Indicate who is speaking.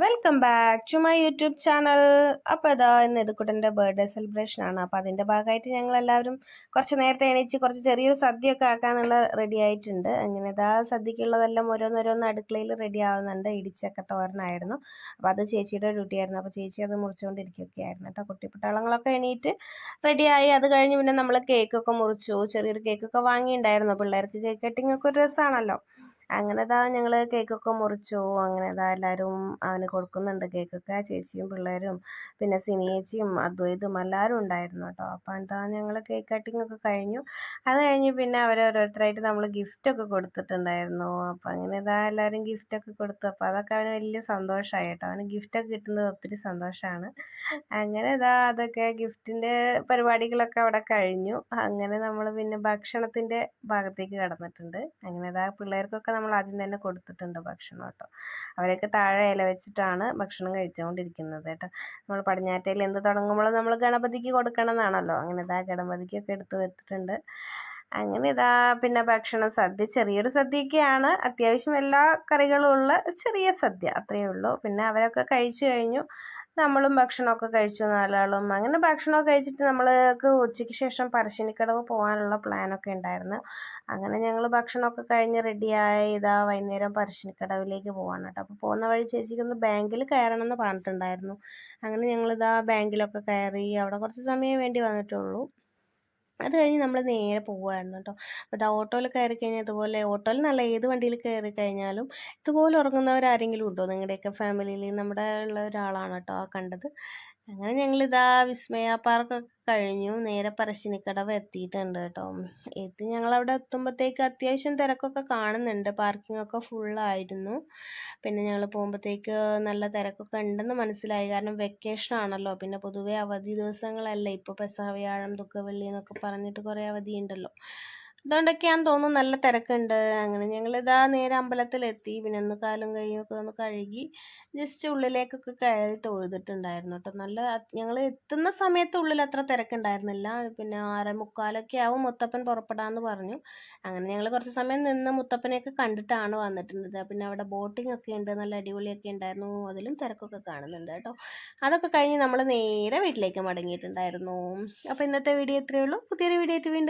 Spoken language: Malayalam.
Speaker 1: Welcome back to my YouTube channel. അപ്പോൾ ഇതാ ഇന്ന് യദുക്കുട്ടൻ്റെ ബർത്ത്ഡേ സെലിബ്രേഷൻ ആണ്. അപ്പോൾ അതിൻ്റെ ഭാഗമായിട്ട് ഞങ്ങളെല്ലാവരും കുറച്ച് നേരത്തെ എണീച്ച് കുറച്ച് ചെറിയൊരു സദ്യയൊക്കെ ആക്കാനുള്ള റെഡി ആയിട്ടുണ്ട്. അങ്ങനെ ഇതാ സദ്യക്കുള്ളതെല്ലാം ഓരോന്നോരോന്ന് അടുക്കളയിൽ റെഡി ആവുന്നുണ്ട്. ഇടിച്ചക്ക തോരനായിരുന്നു, അപ്പോൾ അത് ചേച്ചിയുടെ ഡ്യൂട്ടി ആയിരുന്നു. അപ്പോൾ ചേച്ചി അത് മുറിച്ചുകൊണ്ടിരിക്കുകയൊക്കെ ആയിരുന്നു കേട്ടോ. കുട്ടിപ്പട്ടാളങ്ങളൊക്കെ എണീറ്റ് റെഡിയായി. അത് കഴിഞ്ഞ് പിന്നെ നമ്മൾ കേക്കൊക്കെ മുറിച്ചു. ചെറിയൊരു കേക്കൊക്കെ വാങ്ങിയിട്ടുണ്ടായിരുന്നു. പിള്ളേർക്ക് കേക്ക് കട്ടിങ് ഒക്കെ ഒരു രസമാണല്ലോ. അങ്ങനെ ഇതാ ഞങ്ങൾ കേക്കൊക്കെ മുറിച്ചു. അങ്ങനെ ഇതാ എല്ലാവരും അവന് കൊടുക്കുന്നുണ്ട് കേക്കൊക്കെ, ചേച്ചിയും പിള്ളേരും പിന്നെ സിനിയേച്ചിയും അദ്വൈതും എല്ലാവരും ഉണ്ടായിരുന്നു കേട്ടോ. അപ്പോൾ എന്താ ഞങ്ങൾ കേക്ക് കട്ടിംഗ് ഒക്കെ കഴിഞ്ഞു. അത് കഴിഞ്ഞ് പിന്നെ ഓരോരുത്തരായിട്ട് നമ്മൾ ഗിഫ്റ്റൊക്കെ കൊടുത്തിട്ടുണ്ടായിരുന്നു. അപ്പോൾ അങ്ങനെ ഇതാ എല്ലാവരും ഗിഫ്റ്റൊക്കെ കൊടുത്തു. അപ്പോൾ അതൊക്കെ അവന് വലിയ സന്തോഷമായി കേട്ടോ. അവന് ഗിഫ്റ്റൊക്കെ കിട്ടുന്നത് ഒത്തിരി സന്തോഷമാണ്. അങ്ങനെ ഇതാ അതൊക്കെ ഗിഫ്റ്റിൻ്റെ പരിപാടികളൊക്കെ അവിടെ കഴിഞ്ഞു. അങ്ങനെ നമ്മൾ പിന്നെ ഭക്ഷണത്തിൻ്റെ ഭാഗത്തേക്ക് കടന്നിട്ടുണ്ട്. അങ്ങനെ ഇതാ പിള്ളേർക്കൊക്കെ നമ്മൾ ആദ്യം തന്നെ കൊടുത്തിട്ടുണ്ട് ഭക്ഷണം കേട്ടോ. അവരൊക്കെ താഴെ ഇല വെച്ചിട്ടാണ് ഭക്ഷണം കഴിച്ചുകൊണ്ടിരിക്കുന്നത് കേട്ടോ. നമ്മൾ പടിഞ്ഞാറ്റയിൽ എന്ത് തുടങ്ങുമ്പോഴും നമ്മൾ ഗണപതിക്ക് കൊടുക്കണം എന്നാണല്ലോ. അങ്ങനെ ഇതാ ഗണപതിക്കൊക്കെ എടുത്ത് വെച്ചിട്ടുണ്ട്. അങ്ങനെ ഇതാ പിന്നെ ഭക്ഷണം സദ്യ ചെറിയൊരു സദ്യയൊക്കെയാണ്, അത്യാവശ്യം എല്ലാ കറികളും ഉള്ള ചെറിയ സദ്യ അത്രയേ ഉള്ളൂ. പിന്നെ അവരൊക്കെ കഴിച്ചു കഴിഞ്ഞു, നമ്മളും ഭക്ഷണമൊക്കെ കഴിച്ചു നാലാളും. അങ്ങനെ ഭക്ഷണമൊക്കെ കഴിച്ചിട്ട് നമ്മൾക്ക് ഉച്ചയ്ക്ക് ശേഷം പറശ്ശിനിക്കടവ് പോകാനുള്ള പ്ലാനൊക്കെ ഉണ്ടായിരുന്നു. അങ്ങനെ ഞങ്ങൾ ഭക്ഷണമൊക്കെ കഴിഞ്ഞ് റെഡിയായി ഇതാ വൈകുന്നേരം പറശ്ശിനിക്കടവിലേക്ക് പോകാൻ കേട്ടോ. അപ്പോൾ പോകുന്ന വഴി ചേച്ചിക്കൊന്ന് ബാങ്കിൽ കയറണം എന്ന് പറഞ്ഞിട്ടുണ്ടായിരുന്നു. അങ്ങനെ ഞങ്ങളിതാ ബാങ്കിലൊക്കെ കയറി. അവിടെ കുറച്ച് സമയം വേണ്ടി വന്നിട്ടുള്ളൂ. അത് കഴിഞ്ഞ് നമ്മൾ നേരെ പോവുകയായിരുന്നു കേട്ടോ. അപ്പോൾ ഇതാ ഓട്ടോയിൽ കയറി കഴിഞ്ഞാൽ ഇതുപോലെ, ഓട്ടോയിൽ നല്ല ഏത് വണ്ടിയിൽ കയറി കഴിഞ്ഞാലും ഇതുപോലെ ഉറങ്ങുന്നവരാരെങ്കിലും ഉണ്ടോ നിങ്ങളുടെയൊക്കെ ഫാമിലിയിൽ? നമ്മുടെ ഉള്ള ഒരാളാണ് കേട്ടോ ആ കണ്ടത്. അങ്ങനെ ഞങ്ങളിതാ വിസ്മയ പാർക്കൊക്കെ കഴിഞ്ഞു നേരെ പറശ്ശിനിക്കടവ് എത്തിയിട്ടുണ്ട് കേട്ടോ. ഞങ്ങളവിടെ എത്തുമ്പോഴത്തേക്ക് അത്യാവശ്യം തിരക്കൊക്കെ കാണുന്നുണ്ട്. പാർക്കിംഗ് ഒക്കെ ഫുള്ളായിരുന്നു. പിന്നെ ഞങ്ങൾ പോകുമ്പോഴത്തേക്ക് നല്ല തിരക്കൊക്കെ ഉണ്ടെന്ന് മനസ്സിലായി. കാരണം വെക്കേഷൻ ആണല്ലോ. പിന്നെ പൊതുവേ അവധി ദിവസങ്ങളല്ലേ ഇപ്പോൾ, പെസഹ, വ്യാഴം, ദുഃഖവെള്ളി എന്നൊക്കെ പറഞ്ഞിട്ട് കുറേ അവധി ഉണ്ടല്ലോ. അതുകൊണ്ടൊക്കെയാണെന്ന് തോന്നുന്നു നല്ല തിരക്കുണ്ട്. അങ്ങനെ ഞങ്ങളിതാ നേരെ അമ്പലത്തിലെത്തി. പിന്നെ ഒന്ന് കാലും കൈയൊക്കെ ഒന്ന് കഴുകി ജസ്റ്റ് ഉള്ളിലേക്കൊക്കെ കയറി തൊഴുതിട്ടുണ്ടായിരുന്നു കേട്ടോ. നല്ല ഞങ്ങൾ എത്തുന്ന സമയത്ത് ഉള്ളിൽ അത്ര തിരക്കുണ്ടായിരുന്നില്ല. പിന്നെ 6:45 ആവും മുത്തപ്പൻ പുറപ്പെടാമെന്ന് പറഞ്ഞു. അങ്ങനെ ഞങ്ങൾ കുറച്ച് സമയം നിന്ന് മുത്തപ്പനെയൊക്കെ കണ്ടിട്ടാണ് വന്നിട്ടുള്ളത്. പിന്നെ അവിടെ ബോട്ടിംഗ് ഒക്കെ ഉണ്ട്, നല്ല അടിപൊളിയൊക്കെ ഉണ്ടായിരുന്നു. അതിലും തിരക്കൊക്കെ കാണുന്നുണ്ട് കേട്ടോ. അതൊക്കെ കഴിഞ്ഞ് നമ്മൾ നേരെ വീട്ടിലേക്ക് മടങ്ങിയിട്ടുണ്ടായിരുന്നു. അപ്പോൾ ഇന്നത്തെ വീഡിയോ ഇത്രയേ ഉള്ളൂ. പുതിയൊരു വീഡിയോ ആയിട്ട് വീണ്ടും